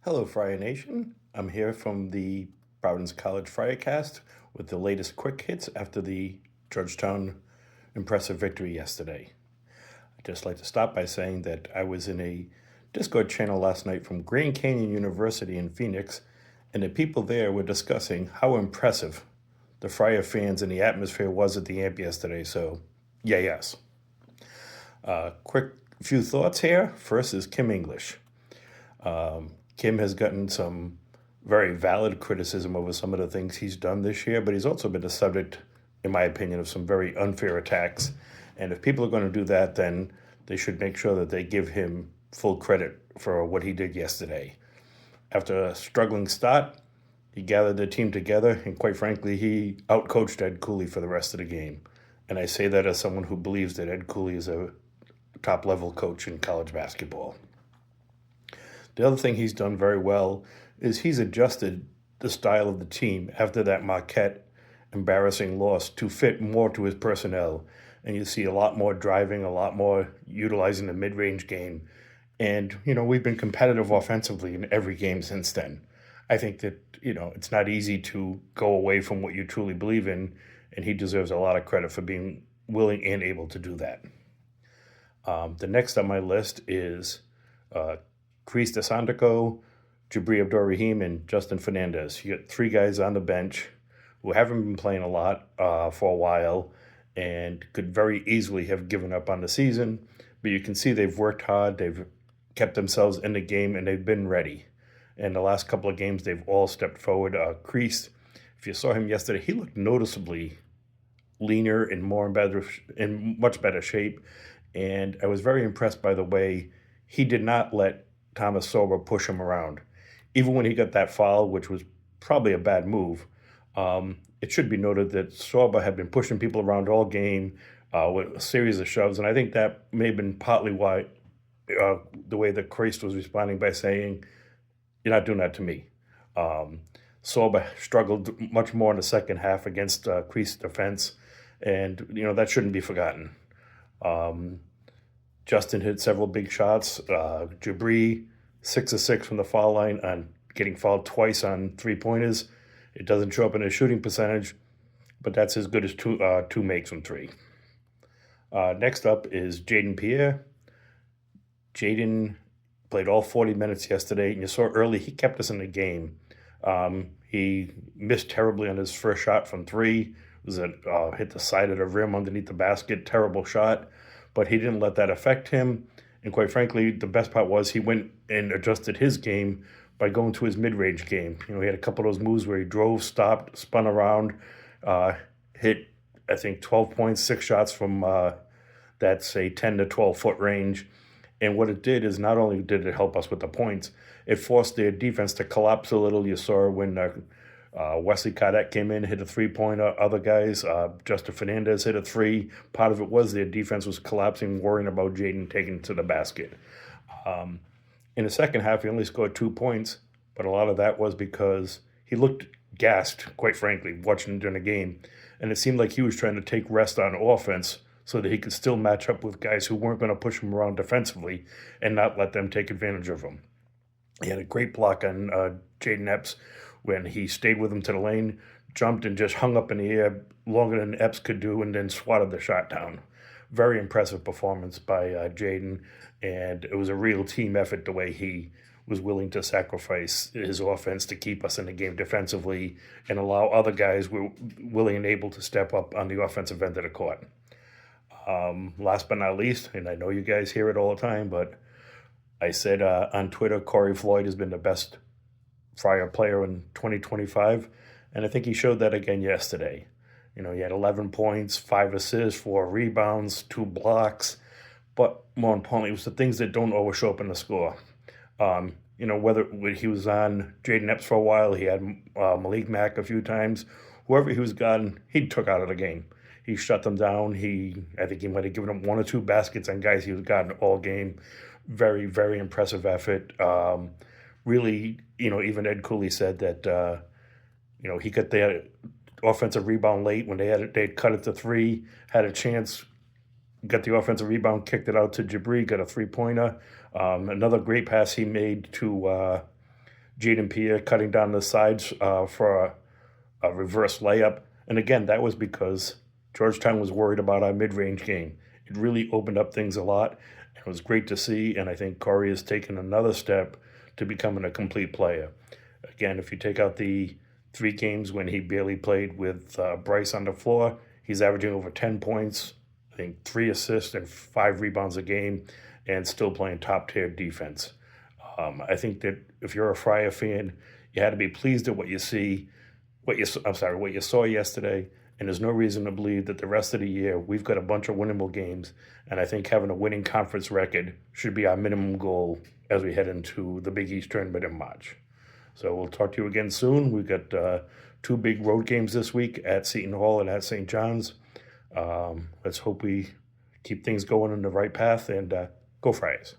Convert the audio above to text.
Hello, Friar Nation. I'm here from the Providence Friarcast with the latest quick hits after the Georgetown impressive victory yesterday. I'd just like to start by saying that I was in a Discord channel last night from Grand Canyon University in Phoenix, and the people there were discussing how impressive the Friar fans and the atmosphere was at the amp yesterday. So, yeah, yes. Quick few thoughts here. First is Kim English. Kim has gotten some very valid criticism over some of the things he's done this year, but he's also been the subject, in my opinion, of some very unfair attacks. And if people are going to do that, then they should make sure that they give him full credit for what he did yesterday. After a struggling start, he gathered the team together, and quite frankly, he outcoached Ed Cooley for the rest of the game. And I say that as someone who believes that Ed Cooley is a top-level coach in college basketball. The other thing he's done very well is he's adjusted the style of the team after that Marquette embarrassing loss to fit more to his personnel. And you see a lot more driving, a lot more utilizing the mid-range game. And, we've been competitive offensively in every game since then. I think that, it's not easy to go away from what you truly believe in, and he deserves a lot of credit for being willing and able to do that. The next on my list is Chris DeSantico, Jabri Abdur-Rahim, and Justin Fernandez. You got three guys on the bench who haven't been playing a lot for a while and could very easily have given up on the season. But you can see they've worked hard, they've kept themselves in the game, and they've been ready. And the last couple of games, they've all stepped forward. Chris, if you saw him yesterday, he looked noticeably leaner and in much better shape. And I was very impressed by the way he did not let Thomas Sorba push him around. Even when he got that foul, which was probably a bad move, it should be noted that Sorba had been pushing people around all game with a series of shoves, and I think that may have been partly why the way that Christ was responding by saying, "You're not doing that to me." Sorba struggled much more in the second half against Christ's defense, and that shouldn't be forgotten. Justin hit several big shots. Jabri, 6 of 6 from the foul line on getting fouled twice on three-pointers. It doesn't show up in his shooting percentage, but that's as good as two makes from three. Next up is Jaden Pierre. Jaden played all 40 minutes yesterday, and you saw early he kept us in the game. He missed terribly on his first shot from three. It was hit the side of the rim underneath the basket, terrible shot. But he didn't let that affect him. And quite frankly, the best part was he went and adjusted his game by going to his mid-range game. He had a couple of those moves where he drove, stopped, spun around, hit, I think, 12 points, 6 shots from that, say, 10 to 12-foot range. And what it did is not only did it help us with the points, it forced their defense to collapse a little. You saw when Wesley Cadet came in, hit a three-pointer. Other guys, Justin Fernandez hit a three. Part of it was their defense was collapsing, worrying about Jaden taking to the basket. In the second half, he only scored 2 points, but a lot of that was because he looked gassed, quite frankly, watching him during the game. And it seemed like he was trying to take rest on offense so that he could still match up with guys who weren't going to push him around defensively and not let them take advantage of him. He had a great block on Jaden Epps when he stayed with him to the lane, jumped and just hung up in the air longer than Epps could do, and then swatted the shot down. Very impressive performance by Jaden, and it was a real team effort the way he was willing to sacrifice his offense to keep us in the game defensively and allow other guys who were willing and able to step up on the offensive end of the court. Last but not least, and I know you guys hear it all the time, but I said on Twitter, Corey Floyd has been the best Friar player in 2025, and I think he showed that again yesterday. He had 11 points, 5 assists, 4 rebounds, 2 blocks, but more importantly, it was the things that don't always show up in the score. Whether he was on Jaden Epps for a while, he had Malik Mack a few times, whoever he was gotten, he took out of the game. He shut them down. I think he might have given them 1 or 2 baskets on guys he was gotten all game. Very, very impressive effort. Really, even Ed Cooley said that, he got the offensive rebound late when they had cut it to 3, had a chance, got the offensive rebound, kicked it out to Jabri, got a three-pointer. Another great pass he made to Jaden Pierre cutting down the sides for a reverse layup. And again, that was because Georgetown was worried about our mid-range game. It really opened up things a lot. It was great to see, and I think Corey has taken another step to becoming a complete player. Again, if you take out the 3 games when he barely played with Bryce on the floor, he's averaging over 10 points, I think 3 assists and 5 rebounds a game, and still playing top-tier defense. I think that if you're a Friar fan, you had to be pleased at what you see, what you saw yesterday, and there's no reason to believe that the rest of the year we've got a bunch of winnable games, and I think having a winning conference record should be our minimum goal as we head into the Big East tournament in March. So we'll talk to you again soon. We've got 2 big road games this week at Seton Hall and at St. John's. Let's hope we keep things going in the right path, and go Friars.